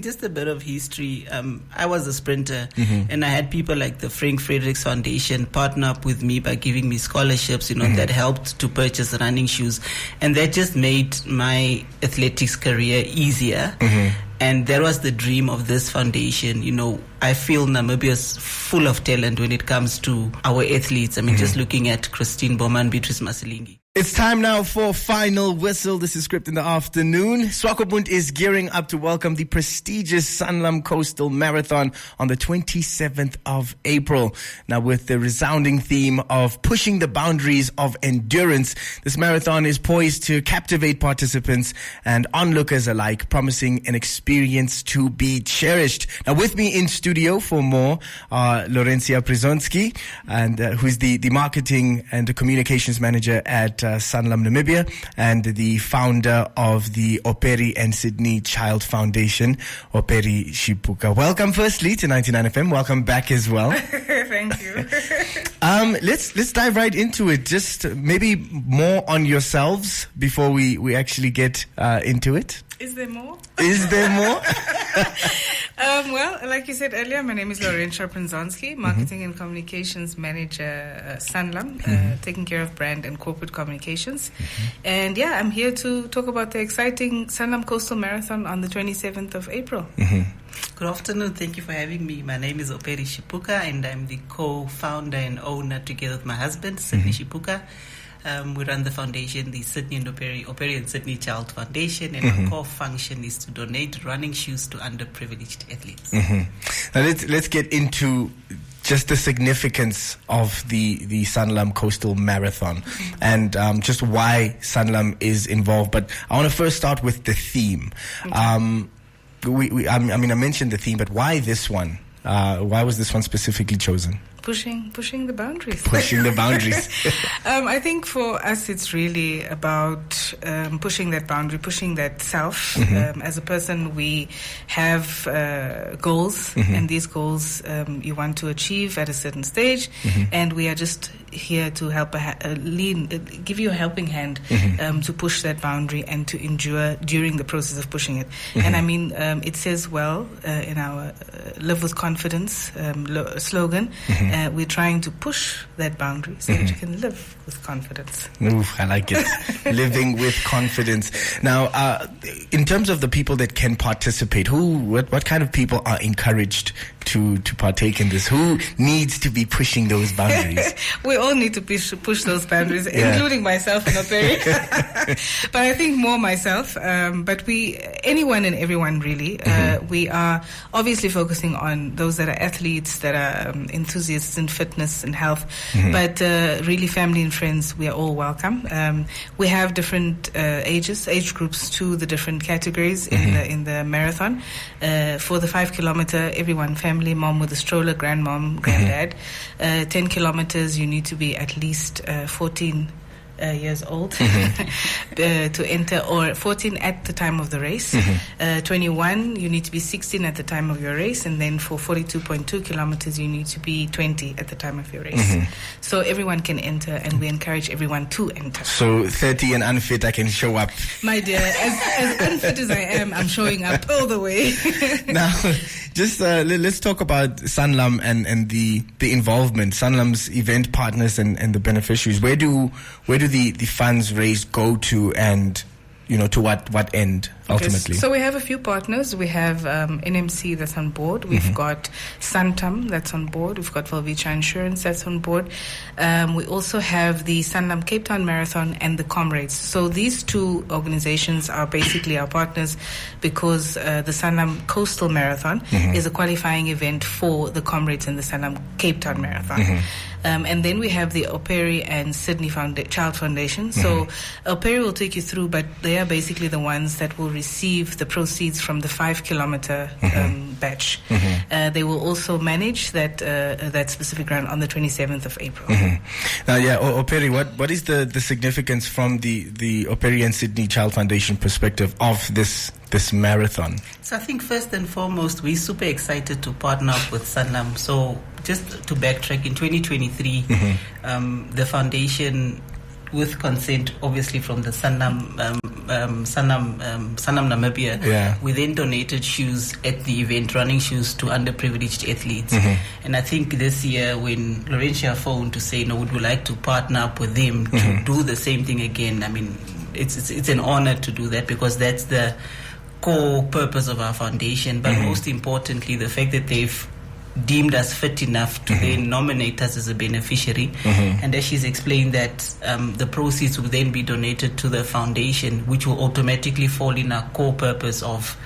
Just a bit of history. I was a sprinter, and I had people like the Frankie Fredreks Foundation partner up with me by giving me scholarships, that helped to purchase running shoes. And that just made my athletics career easier. And that was the dream of this foundation. I feel Namibia is full of talent when it comes to our athletes. I mean, just looking at Christine Bowman, Beatrice Masilingi. It's time now for Final Whistle. This is Script in the Afternoon. Swakopmund is gearing up to welcome the prestigious Sanlam Coastal Marathon on the 27th of April. Now, with the resounding theme of pushing the boundaries of endurance, this marathon is poised to captivate participants and onlookers alike, promising an experience to be cherished. Now, with me in studio for more are Laurencia Prinzonsky, and who's the marketing and the communications manager at Sanlam Namibia, and the founder of the Operi and Sydney Child Foundation, Operi Tjipuka. Welcome firstly to 99 FM. Welcome back as well. Thank you. Let's dive right into it. Just maybe more on yourselves before we actually get into it. Is there more? Is there more? Well, like you said earlier, my name is Laurencia Prinzonsky, Marketing and Communications Manager at Sanlam, taking care of brand and corporate communications. And yeah, I'm here to talk about the exciting Sanlam Coastal Marathon on the 27th of April. Good afternoon. Thank you for having me. My name is Operi Tjipuka, and I'm the co-founder and owner together with my husband, Sydney Tjipuka. We run the foundation, the Sydney and Operi and Sydney Child Foundation, and our core function is to donate running shoes to underprivileged athletes. Now let's get into just the significance of the Sanlam Coastal Marathon and just why Sanlam is involved. But I want to first start with the theme. I mentioned the theme, but why this one? Why was this one specifically chosen? Pushing the boundaries. Pushing the boundaries. I think for us it's really about pushing that boundary, pushing that self. As a person, we have goals, and these goals you want to achieve at a certain stage, and we are just here to help give you a helping hand to push that boundary and to endure during the process of pushing it. And I mean, it says well in our Live with Confidence slogan. We're trying to push that boundary so that you can live with confidence. Ooh, I like it. Living with confidence. Now, in terms of the people that can participate, what kind of people are encouraged to partake in this? Who needs to be pushing those boundaries? We all need to push those boundaries, including myself and Operi. But I think more myself. But anyone and everyone really. We are obviously focusing on those that are athletes, that are enthusiasts in fitness and health. But really, family and friends, we are all welcome. We have different age groups to the different categories in the marathon. For the 5 kilometer, everyone, family, mom with a stroller, grandmom, granddad. 10 kilometers, you need to be at least 14 years old to enter, or 14 at the time of the race. 21, you need to be 16 at the time of your race, and then for 42.2 kilometers, you need to be 20 at the time of your race. So everyone can enter, and we encourage everyone to enter. So 30 and unfit, I can show up. My dear, as unfit as I am, I'm showing up all the way. Now, just let's talk about Sanlam and the involvement, Sanlam's event partners and the beneficiaries. Where do the funds raised go to, and to what end ultimately? So we have a few partners. We have NMC that's on board. We've got Santam that's on board. We've got Valvicha Insurance that's on board. We also have the Sanlam Cape Town Marathon and the Comrades. So these two organizations are basically our partners, because the Sanlam Coastal Marathon is a qualifying event for the Comrades and the Sanlam Cape Town Marathon. And then we have the Operi and Sydney Child Foundation. So Operi will take you through, but they are basically the ones that will receive the proceeds from the 5 kilometer batch. They will also manage that specific run on the 27th of April. Now, Operi, what is the significance from the Operi and Sydney Child Foundation perspective of this marathon? So I think first and foremost, we're super excited to partner up with Sanlam. So just to backtrack, in 2023, the foundation with consent, obviously from the Sanlam Namibia, we then donated shoes at the event, running shoes to underprivileged athletes. And I think this year when Laurencia phoned to say, would we like to partner up with them to do the same thing again? I mean, it's an honor to do that, because that's the core purpose of our foundation. But most importantly, the fact that they've deemed us fit enough to then nominate us as a beneficiary. And as she's explained that the proceeds will then be donated to the foundation, which will automatically fall in our core purpose of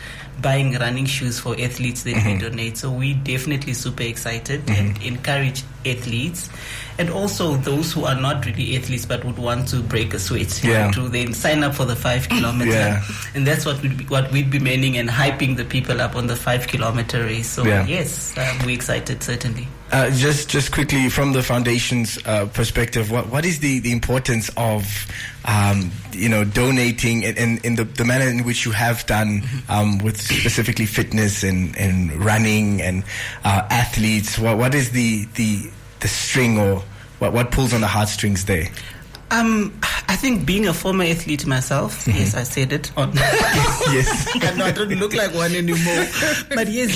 buying running shoes for athletes that we donate. So we definitely super excited and encourage athletes, and also those who are not really athletes but would want to break a sweat to then sign up for the 5 kilometer. And that's what we'd be meaning and hyping the people up on the 5 kilometer race. So yes, we're excited, certainly. Just quickly, from the foundation's perspective, what is the importance of donating in the manner in which you have done with specifically fitness and running and athletes? What is the string, or what pulls on the heartstrings there? I think being a former athlete myself, yes, I said it. Yes, I don't look like one anymore. But yes,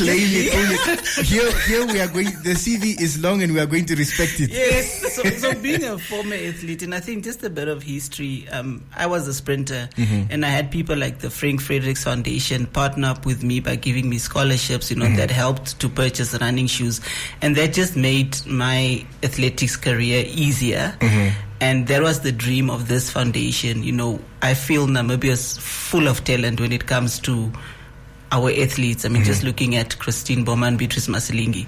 here we are going. The CV is long, and we are going to respect it. Yes. So being a former athlete, and I think just a bit of history. I was a sprinter, and I had people like the Frankie Fredreks Foundation partner up with me by giving me scholarships. That helped to purchase running shoes, and that just made my athletics career easier. And that was the dream of this foundation. I feel Namibia is full of talent when it comes to our athletes. I mean, just looking at Christine Boma and Beatrice Masilingi.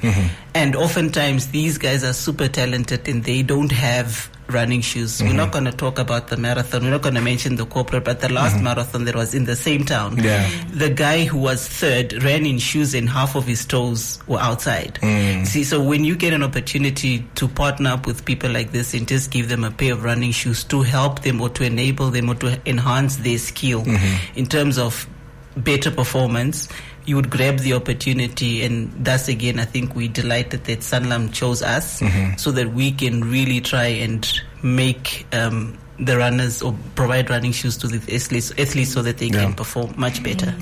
And oftentimes these guys are super talented and they don't have running shoes. We're not going to talk about the marathon. We're not going to mention the corporate, but the last marathon that was in the same town, the guy who was third ran in shoes and half of his toes were outside. See, so when you get an opportunity to partner up with people like this and just give them a pair of running shoes to help them or to enable them or to enhance their skill in terms of better performance, you would grab the opportunity. And thus again, I think we're delighted that Sanlam chose us so that we can really try and make the runners or provide running shoes to the athletes so that they can perform much better.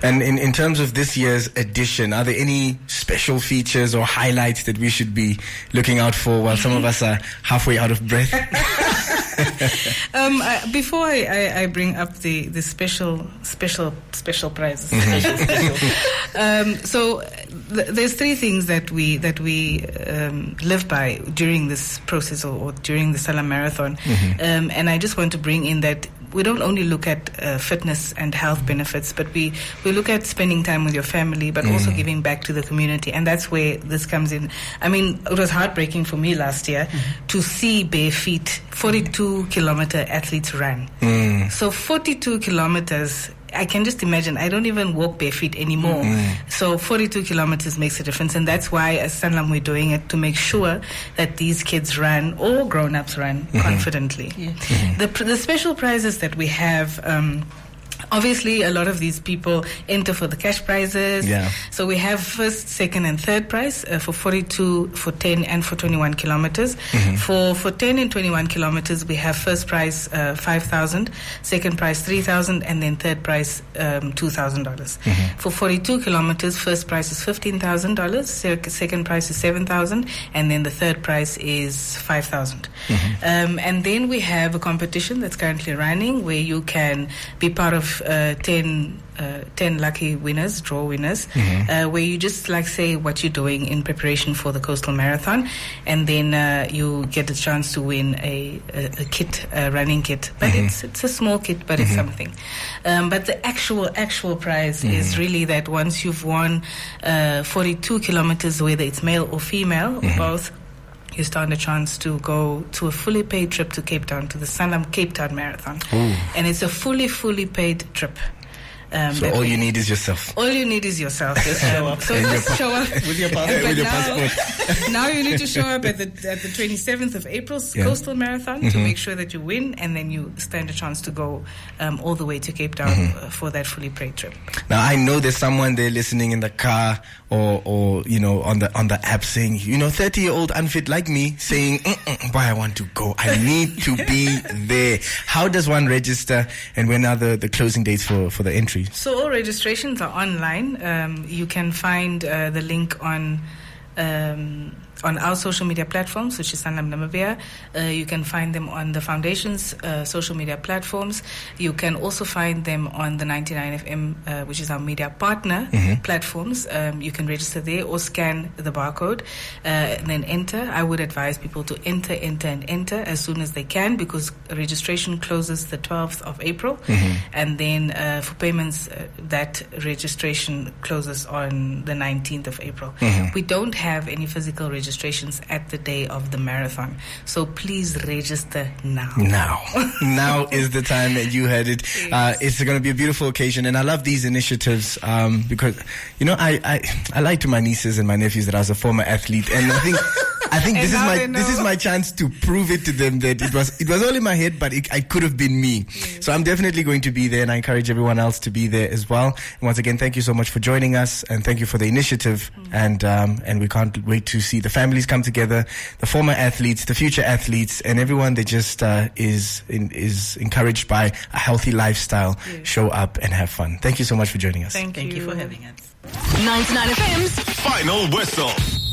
And in terms of this year's edition, are there any special features or highlights that we should be looking out for while some of us are halfway out of breath? Before I bring up the special prizes, so there's 3 things that we live by during this process or during the Sanlam Marathon, and I just want to bring in that we don't only look at fitness and health benefits, but we look at spending time with your family, but also giving back to the community. And that's where this comes in. I mean, it was heartbreaking for me last year to see bare feet 42-kilometer athletes run. So 42 kilometers, I can just imagine. I don't even walk bare feet anymore. So 42 kilometers makes a difference. And that's why as Sanlam we're doing it to make sure that these kids run, or grown-ups run, confidently. The special prizes that we have, obviously, a lot of these people enter for the cash prizes. So we have first, second, and third prize for 42, for 10, and for 21 kilometers. For 10 and 21 kilometers, we have first prize 5,000, second prize 3,000, and then third prize $2,000. For 42 kilometers, first prize is $15,000, second prize is 7,000, and then the third prize is 5,000. And then we have a competition that's currently running where you can be part of 10 lucky winners, draw winners, where you just say what you're doing in preparation for the Coastal Marathon, and then you get a chance to win a kit, a running kit. But it's a small kit, but it's something. But the actual prize is really that once you've won 42 kilometers, whether it's male or female, or both, you stand a chance to go to a fully paid trip to Cape Town, to the Sanlam Cape Town Marathon. And it's a fully paid trip. So all you need is yourself. All you need is yourself. So just show up with your passport. Now you need to show up at the 27th of April's Coastal Marathon to make sure that you win, and then you stand a chance to go all the way to Cape Town for that fully paid trip. Now I know there's someone there listening in the car or on the app saying, 30-year-old unfit like me saying, boy, I want to go. I need to be there. How does one register, and when are the closing dates for the entry? So all registrations are online. You can find the link on our social media platforms, which is Sanlam Namibia. You can find them on the foundation's social media platforms. You can also find them on the 99FM, which is our media partner platforms. You can register there or scan the barcode and then enter. I would advise people to enter as soon as they can, because registration closes the 12th of April. And then for payments, that registration closes on the 19th of April. We don't have any physical registrations at the day of the marathon, so please register now. Now is the time that you had it. It's going to be a beautiful occasion, and I love these initiatives because I lie to my nieces and my nephews that I was a former athlete, and I think this is my chance to prove it to them that it was all in my head, but I could have been me. Yes. So I'm definitely going to be there, and I encourage everyone else to be there as well. And once again, thank you so much for joining us, and thank you for the initiative. And we can't wait to see the families come together, the former athletes, the future athletes, and everyone that just is encouraged by a healthy lifestyle. Yes. Show up and have fun. Thank you so much for joining us. Thank you for having us. 99FM's Final Whistle.